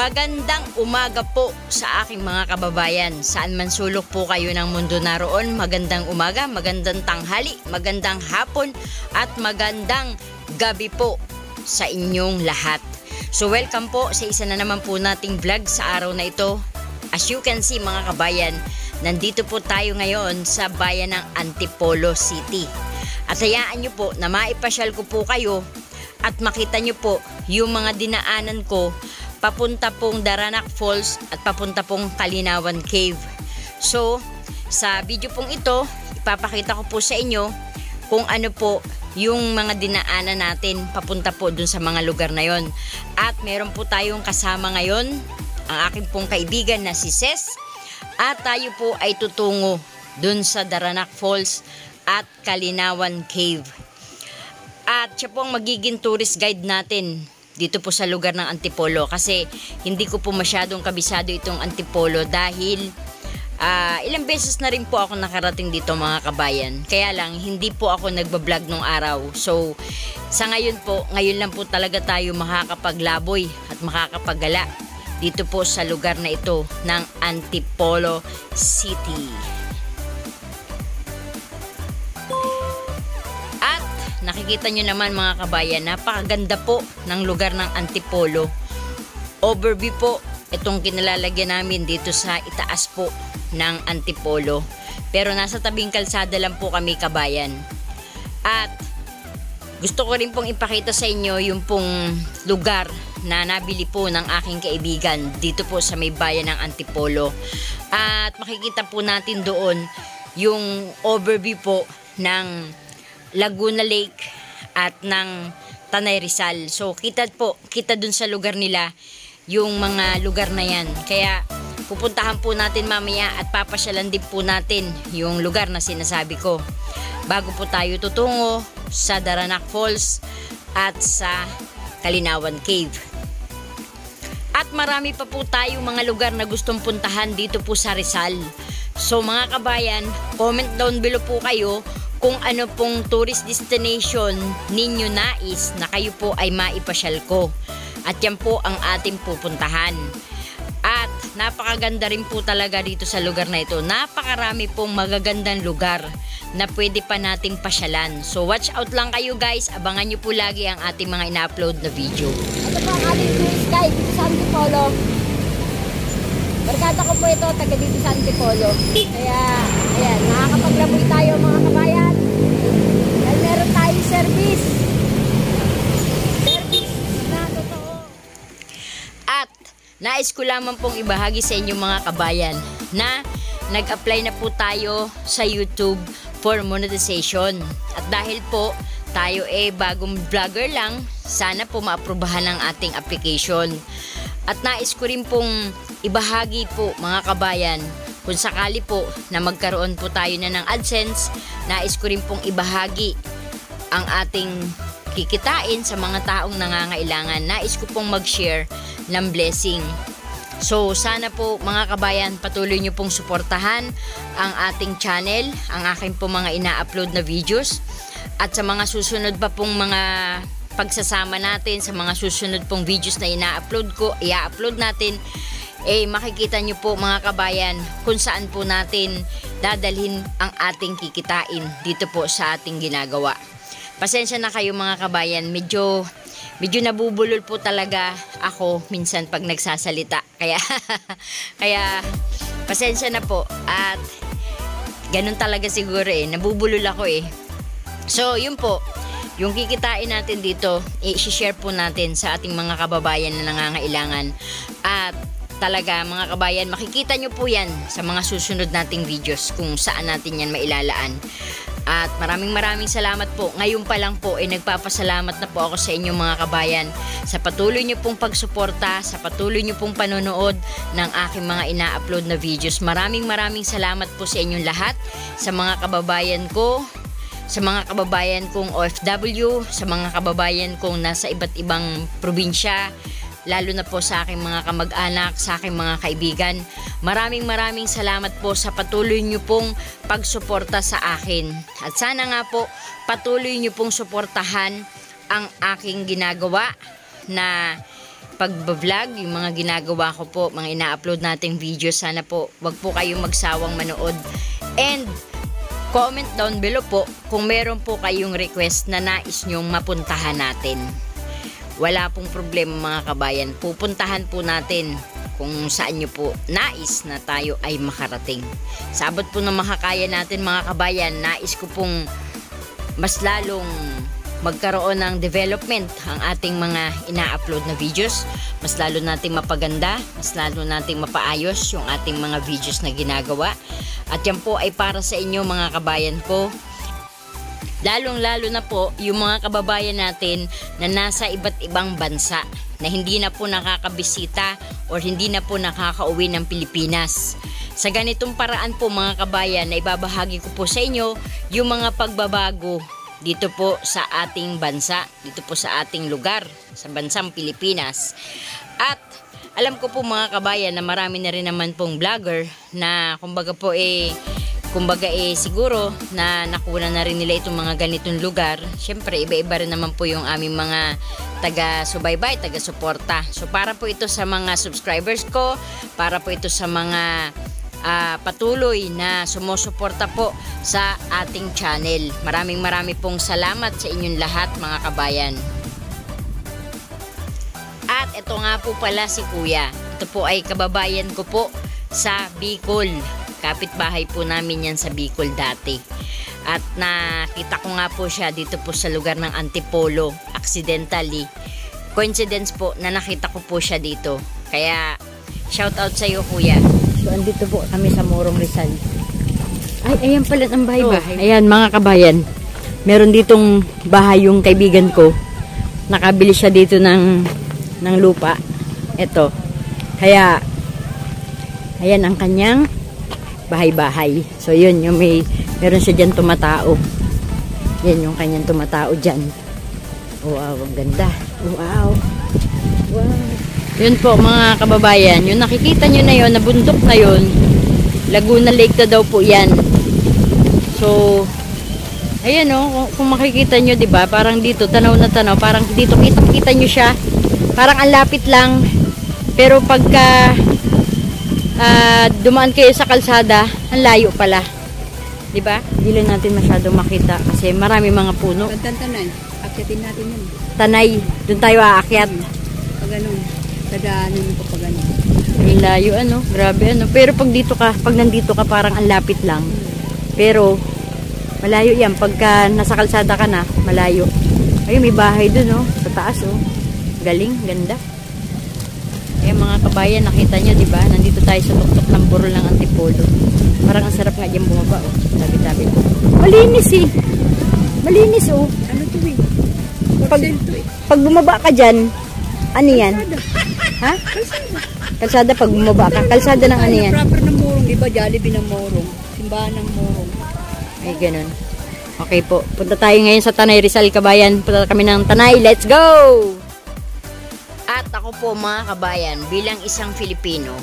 Magandang umaga po sa aking mga kababayan. Saan man sulok po kayo ng mundo naroon, magandang umaga, magandang tanghali, magandang hapon at magandang gabi po sa inyong lahat. So welcome po sa isa na naman po nating vlog sa araw na ito. As you can see mga kabayan, nandito po tayo ngayon sa bayan ng Antipolo City. At hayaan nyo po na maipasyal ko po kayo at makita nyo po yung mga dinaanan ko papunta pong Daranac Falls at papunta pong Kalinawan Cave. So, sa video pong ito, ipapakita ko po sa inyo kung ano po yung mga dinaanan natin papunta po dun sa mga lugar na yon. At meron po tayong kasama ngayon, ang aking pong kaibigan na si Ses. At tayo po ay tutungo dun sa Daranac Falls at Kalinawan Cave. At siya po ang magiging tourist guide natin dito po sa lugar ng Antipolo, kasi hindi ko po masyadong kabisado itong Antipolo dahil ilang beses na rin po ako nakarating dito mga kabayan. Kaya lang hindi po ako nagbablog nung araw. So sa ngayon po, ngayon lang po talaga tayo makakapaglaboy at makakapagala dito po sa lugar na ito ng Antipolo City. Nakikita nyo naman mga kabayan, napakaganda po ng lugar ng Antipolo. Overview po itong kinalalagyan namin dito sa itaas po ng Antipolo. Pero nasa tabing kalsada lang po kami kabayan. At gusto ko rin pong ipakita sa inyo yung pong lugar na nabili po ng aking kaibigan dito po sa may bayan ng Antipolo. At makikita po natin doon yung overview po ng Laguna Lake at ng Tanay Rizal. So kita dun sa lugar nila yung mga lugar na yan. Kaya pupuntahan po natin mamaya at papasyalan din po natin yung lugar na sinasabi ko bago po tayo tutungo sa Daranac Falls at sa Kalinawan Cave. At marami pa po tayong mga lugar na gustong puntahan dito po sa Rizal. So mga kabayan, comment down below po kayo kung ano pong tourist destination ninyo nais na kayo po ay maipasyal ko. At yan po ang ating pupuntahan. At napakaganda rin po talaga dito sa lugar na ito. Napakarami pong magagandang lugar na pwede pa nating pasyalan. So watch out lang kayo guys. Abangan nyo po lagi ang ating mga ina-upload na video. Ito po ang ating tourist guide dito sa Antipolo. Barkada ko po ito, taga dito sa Antipolo. Kaya, ayan, nakakapaglaboy tayo mga kabayan. Dahil meron tayong service. Service na totoo. At nais ko lamang pong ibahagi sa inyo mga kabayan na nag-apply na po tayo sa YouTube for monetization. At dahil po tayo bagong vlogger lang, sana po maaprubahan ang ating application. At nais ko rin pong ibahagi po mga kabayan, kung sakali po na magkaroon po tayo na ng AdSense, nais ko rin pong ibahagi ang ating kikitain sa mga taong nangangailangan. Nais ko pong mag-share ng blessing. So sana po mga kabayan, patuloy nyo pong suportahan ang ating channel, ang aking pong mga ina-upload na videos. At sa mga susunod pa pong mga pagsasama natin, sa mga susunod pong videos na i-upload natin, makikita nyo po mga kabayan kung saan po natin dadalhin ang ating kikitain dito po sa ating ginagawa. Pasensya na kayo mga kabayan, medyo nabubulol po talaga ako minsan pag nagsasalita. Kaya pasensya na po, at ganun talaga siguro nabubulol ako So yun po, yung kikitain natin dito, i-share po natin sa ating mga kababayan na nangangailangan. At talaga mga kabayan, makikita nyo po yan sa mga susunod nating videos kung saan natin yan mailalaan. At maraming salamat po. Ngayon pa lang po nagpapasalamat na po ako sa inyo mga kabayan sa patuloy nyo pong pagsuporta, sa patuloy nyo pong panonood ng aking mga ina-upload na videos. Maraming salamat po sa inyong lahat, sa mga kababayan ko, sa mga kababayan kong OFW, sa mga kababayan kong nasa iba't ibang probinsya, lalo na po sa aking mga kamag-anak, sa aking mga kaibigan. Maraming salamat po sa patuloy nyo pong pagsuporta sa akin. At sana nga po patuloy nyo pong suportahan ang aking ginagawa na pag-vlog, yung mga ginagawa ko po, mga ina-upload nating videos. Sana po, wag po kayong magsawang manood. And, comment down below po kung meron po kayong request na nais nyong mapuntahan natin. Wala pong problema mga kabayan. Pupuntahan po natin kung saan nyo po nais na tayo ay makarating. Sa abot po na makakaya natin mga kabayan, nais ko pong mas lalong magkaroon ng development ang ating mga ina-upload na videos. Mas lalo nating mapaganda, mas lalo nating mapaayos yung ating mga videos na ginagawa. At yan po ay para sa inyo mga kabayan ko. Lalong-lalo na po yung mga kababayan natin na nasa iba't ibang bansa na hindi na po nakakabisita or hindi na po nakakauwi ng Pilipinas. Sa ganitong paraan po mga kabayan, na ibabahagi ko po sa inyo yung mga pagbabago dito po sa ating bansa, dito po sa ating lugar, sa bansang Pilipinas. At alam ko po mga kabayan na marami na rin naman pong vlogger na kumbaga siguro na nakuna na rin nila itong mga ganitong lugar. Siyempre, iba-iba rin naman po yung aming mga taga-subaybay, taga-suporta. So, para po ito sa mga subscribers ko, para po ito sa mga patuloy na sumusuporta po sa ating channel. Maraming pong salamat sa inyong lahat mga kabayan. At ito nga po pala si Kuya. Ito po ay kababayan ko po sa Bicol. Kapitbahay po namin yan sa Bicol dati. At nakita ko nga po siya dito po sa lugar ng Antipolo. Accidentally. Coincidence po na nakita ko po siya dito. Kaya shout out sa iyo Kuya. So andito po kami sa Morong Rizal. Ay, ayan pala ang bahay-bahay. Ayan mga kabayan. Meron ditong bahay yung kaibigan ko. Nakabili siya dito ng lupa. Ito. Kaya ayan ang kanyang bahay-bahay. So, yun, yung meron siya dyan tumatao. Yan yung kanyang tumatao dyan. Wow, ang ganda. Wow. Wow. Yun po, mga kababayan. Yung nakikita nyo na yun, na bundok na yun, Laguna Lake na daw po yan. So, ayan o, kung makikita nyo, diba, parang dito, tanaw na tanaw, parang dito, kita nyo siya. Parang ang lapit lang. Pero pagka dumaan kayo sa kalsada, ang layo pala. Diba? Hindi lang natin masyado makita kasi marami mga puno. Tanay, akyatin natin yun. Tanay, dun tayo aakyat. Pag ganun, dadaanin mo pag ganun. Ay layo ano, grabe ano. Pero pag nandito ka parang ang lapit lang. Pero malayo yan. Pagka nasa kalsada ka na, malayo. Ayun, may bahay dun oh, sa taas oh. Galing, ganda. Eh mga kabayan, nakita nyo, diba? Nandito tayo sa tuktok ng burol ng Antipolo. Parang ang sarap nga dyan bumaba, oh. Tabi-tabi ko. Malinis eh. Malinis, oh. Ano to eh? Pag bumaba ka dyan, ano yan? Ha? Kalsada pag bumaba ka. Kalsada ng ano yan? Proper ng Morong, diba? Jollibee ng Morong. Simbahan ng Morong. Ay, ganun. Okay po. Punta tayo ngayon sa Tanay Rizal, kabayan. Punta kami ng Tanay. Let's go! At ako po mga kabayan, bilang isang Filipino,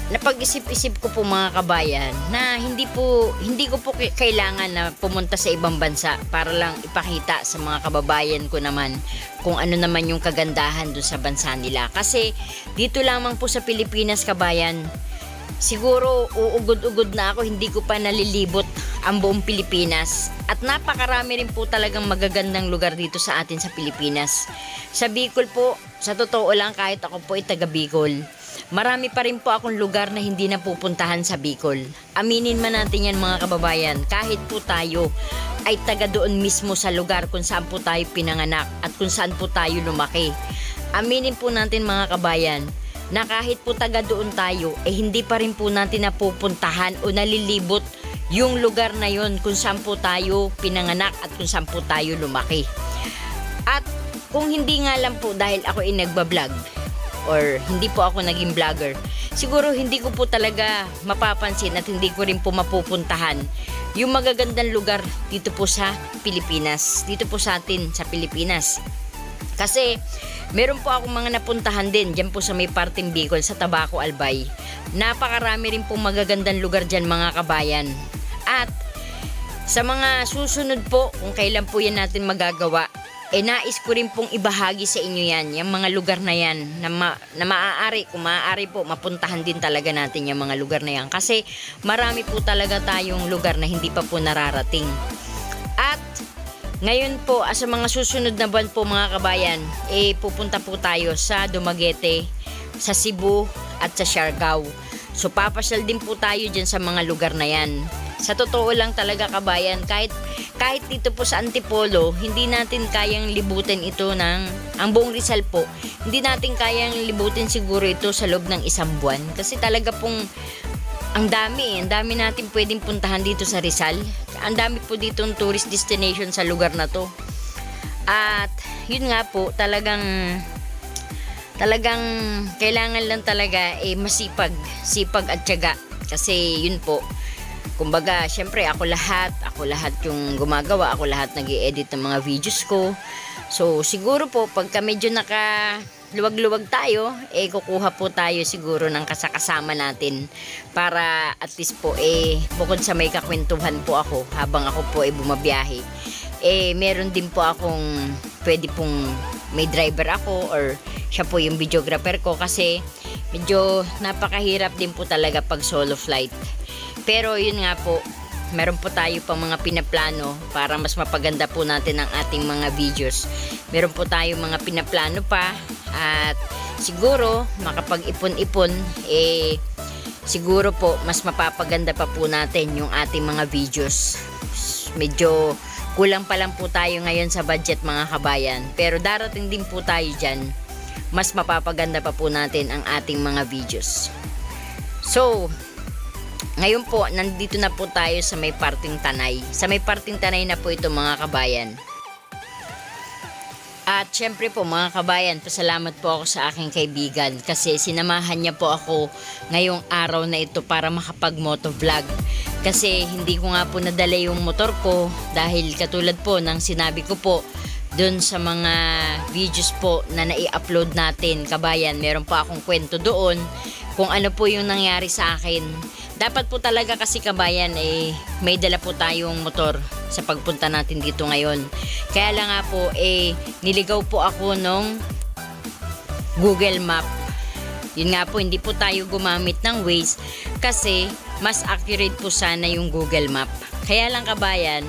napag-isip-isip ko po mga kabayan na hindi ko po kailangan na pumunta sa ibang bansa para lang ipakita sa mga kababayan ko naman kung ano naman yung kagandahan dun sa bansa nila. Kasi dito lamang po sa Pilipinas kabayan, siguro uugod-ugod na ako, hindi ko pa nalilibot ang buong Pilipinas. At napakarami rin po talagang magagandang lugar dito sa atin sa Pilipinas. Sa Bicol po, sa totoo lang kahit ako po ay taga Bicol, marami pa rin po akong lugar na hindi napupuntahan sa Bicol. Aminin man natin yan mga kababayan, kahit po tayo ay taga doon mismo sa lugar kung saan po tayo pinanganak at kung saan po tayo lumaki. Aminin po natin mga kabayan, na kahit po taga doon tayo, hindi pa rin po natin napupuntahan o nalilibot yung lugar na yon kung saan po tayo pinanganak at kung saan po tayo lumaki. At kung hindi nga lang po dahil ako ay nagbablog or hindi po ako naging vlogger, siguro hindi ko po talaga mapapansin at hindi ko rin po mapupuntahan yung magagandang lugar dito po sa Pilipinas, dito po sa atin sa Pilipinas. Kasi meron po akong mga napuntahan din dyan po sa may parteng Bicol, sa Tabaco, Albay. Napakarami rin po magagandang lugar dyan mga kabayan. At sa mga susunod po, kung kailan po yan natin magagawa, nais ko rin pong ibahagi sa inyo yan, yung mga lugar na yan, na maaari, kung maaari po, mapuntahan din talaga natin yung mga lugar na yan. Kasi marami po talaga tayong lugar na hindi pa po nararating. At ngayon po, sa mga susunod na buwan po mga kabayan, pupunta po tayo sa Dumaguete, sa Cebu, at sa Siargao. So papasyal din po tayo dyan sa mga lugar na yan. Sa totoo lang talaga kabayan, kahit dito po sa Antipolo, hindi natin kayang libutin ito ang buong Rizal po. Hindi natin kayang libutin siguro ito sa loob ng isang buwan. Kasi talaga pong ang dami natin pwedeng puntahan dito sa Rizal. Ang dami po ditong tourist destination sa lugar na to. At yun nga po, talagang kailangan lang talaga masipag at tiyaga. Kasi yun po, kumbaga, syempre ako lahat yung gumagawa, ako lahat nag-i-edit ng mga videos ko. So, siguro po, pagka medyo nakaluwag-luwag tayo, kukuha po tayo siguro ng kasama natin para at least po, bukod sa may kakwentuhan po ako habang ako po bumabiyahe, meron din po akong pwede pong may driver ako or siya po yung videographer ko kasi medyo napakahirap din po talaga pag solo flight. Pero yun nga po, meron po tayo pang mga pinaplano para mas mapaganda po natin ang ating mga videos. Meron po tayo mga pinaplano pa at siguro makapag-ipon-ipon, siguro po mas mapapaganda pa po natin yung ating mga videos. Medyo kulang pa lang po tayo ngayon sa budget mga kabayan. Pero darating din po tayo dyan, mas mapapaganda pa po natin ang ating mga videos. So, ngayon po, nandito na po tayo sa may parting Tanay. Sa may parting Tanay na po ito mga kabayan. At syempre po mga kabayan, pasalamat po ako sa aking kaibigan kasi sinamahan niya po ako ngayong araw na ito para makapag-motovlog. Kasi hindi ko nga po nadala yung motor ko dahil katulad po ng sinabi ko po doon sa mga videos po na nai-upload natin kabayan, meron pa akong kwento doon kung ano po yung nangyari sa akin. Dapat po talaga kasi kabayan may dala po tayong motor sa pagpunta natin dito ngayon. Kaya lang nga po niligaw po ako nung Google Map. Yun nga po, hindi po tayo gumamit ng Waze kasi mas accurate po sana yung Google Map. Kaya lang kabayan,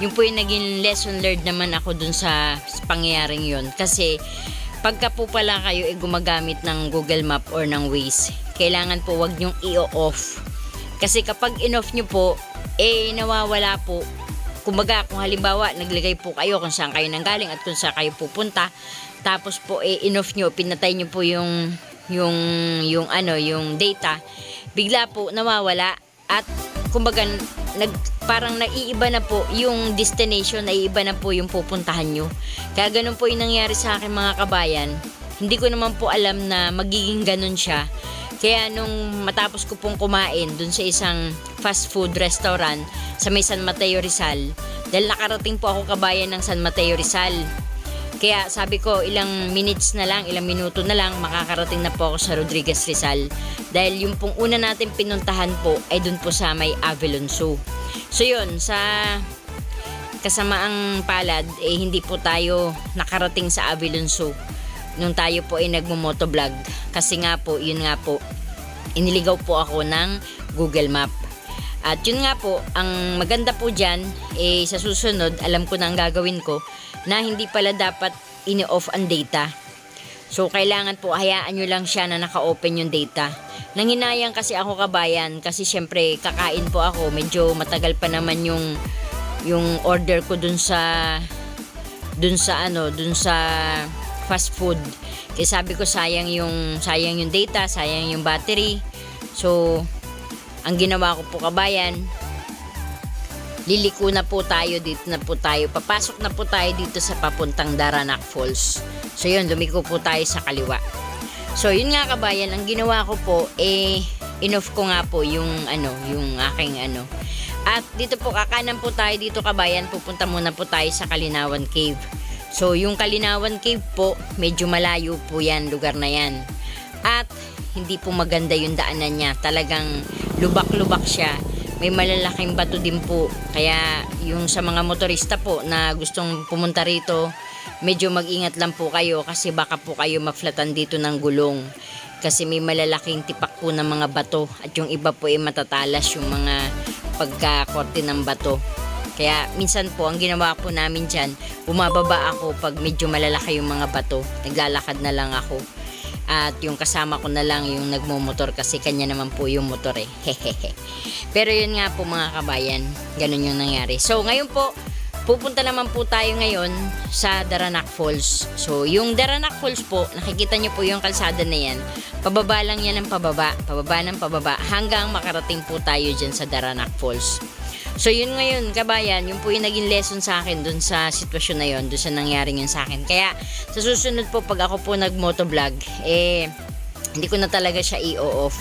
yung po yung naging lesson learned naman ako dun sa pangyayaring yun. Kasi pagka po pala kayo gumagamit ng Google Map or ng Waze, kailangan po wag nyong i-off. Kasi kapag in-off nyo po, nawawala po. Kumbaga, kung halimbawa, naglagay po kayo kung saan kayo nanggaling at kung saan kayo pupunta, tapos po in-off nyo, pinatay nyo po yung data, bigla po nawawala at kumbaga, parang naiiba na po yung destination, naiiba na po yung pupuntahan nyo. Kaya ganun po yung nangyari sa akin mga kabayan. Hindi ko naman po alam na magiging ganun siya. Kaya nung matapos ko pong kumain dun sa isang fast food restaurant sa may San Mateo Rizal, dahil nakarating po ako kabayan ng San Mateo Rizal. Kaya sabi ko ilang minuto na lang makakarating na po ako sa Rodriguez Rizal. Dahil yung pong una natin pinuntahan po ay dun po sa may Avilon Zoo. So yun, sa kasamaang palad hindi po tayo nakarating sa Avilon Zoo nung tayo po ay nagmo-motovlog. Kasi nga po, yun nga po, iniligaw po ako ng Google Map. At yun nga po, ang maganda po dyan, sa susunod, alam ko na ang gagawin ko, na hindi pala dapat ini-off ang data. So, kailangan po, hayaan nyo lang siya na naka-open yung data. Nanghinayang kasi ako kabayan, kasi syempre, kakain po ako, medyo matagal pa naman yung order ko dun sa fast food. Kaya sabi ko sayang yung data, sayang yung battery. So, ang ginawa ko po kabayan, liliko na po tayo, papasok na po tayo dito sa papuntang Daranac Falls. So yun, lumiko po tayo sa kaliwa. So yun nga kabayan, ang ginawa ko po, in-off ko nga po yung aking At dito po, kakanan po tayo dito kabayan, pupunta muna po tayo sa Kalinawan Cave. So, yung Kalinawan Cave po, medyo malayo po yan, lugar na yan. At, hindi po maganda yung daanan niya. Talagang lubak-lubak siya. May malalaking bato din po. Kaya, yung sa mga motorista po na gustong pumunta rito, medyo mag-ingat lang po kayo kasi baka po kayo maflatan dito ng gulong. Kasi may malalaking tipak po ng mga bato at yung iba po ay matatalas yung mga pagkakorte ng bato. Kaya minsan po ang ginawa po namin dyan, bumababa ako pag medyo malalaki yung mga bato. Naglalakad na lang ako. At yung kasama ko na lang yung nagmumotor kasi kanya naman po yung motor eh. Pero yun nga po mga kabayan, ganun yung nangyari. So ngayon po, pupunta naman po tayo ngayon sa Daranac Falls. So yung Daranac Falls po, nakikita nyo po yung kalsada na yan. Pababa lang yan ng pababa ng pababa hanggang makarating po tayo dyan sa Daranac Falls. So yun ngayon kabayan, yun po yung naging lesson sa akin dun sa sitwasyon na yun, dun sa nangyari yun sa akin. Kaya sa susunod po pag ako po nag-motovlog, hindi ko na talaga siya i-off.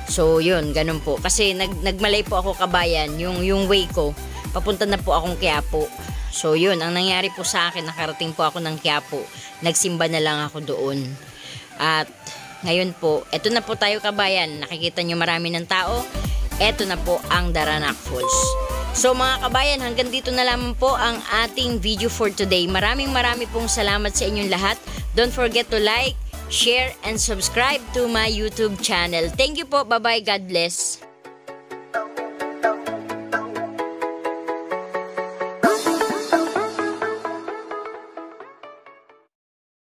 So yun, ganun po. Kasi nagmalay po ako kabayan, yung way ko, papunta na po akong Quiapo. So yun, ang nangyari po sa akin, nakarating po ako ng Quiapo. Nagsimba na lang ako doon. At ngayon po, eto na po tayo kabayan. Nakikita nyo marami ng tao. Eto na po ang Daranac Falls. So mga kabayan, hanggang dito na lamang po ang ating video for today. Maraming pong salamat sa inyong lahat. Don't forget to like, share, and subscribe to my YouTube channel. Thank you po. Bye-bye. God bless.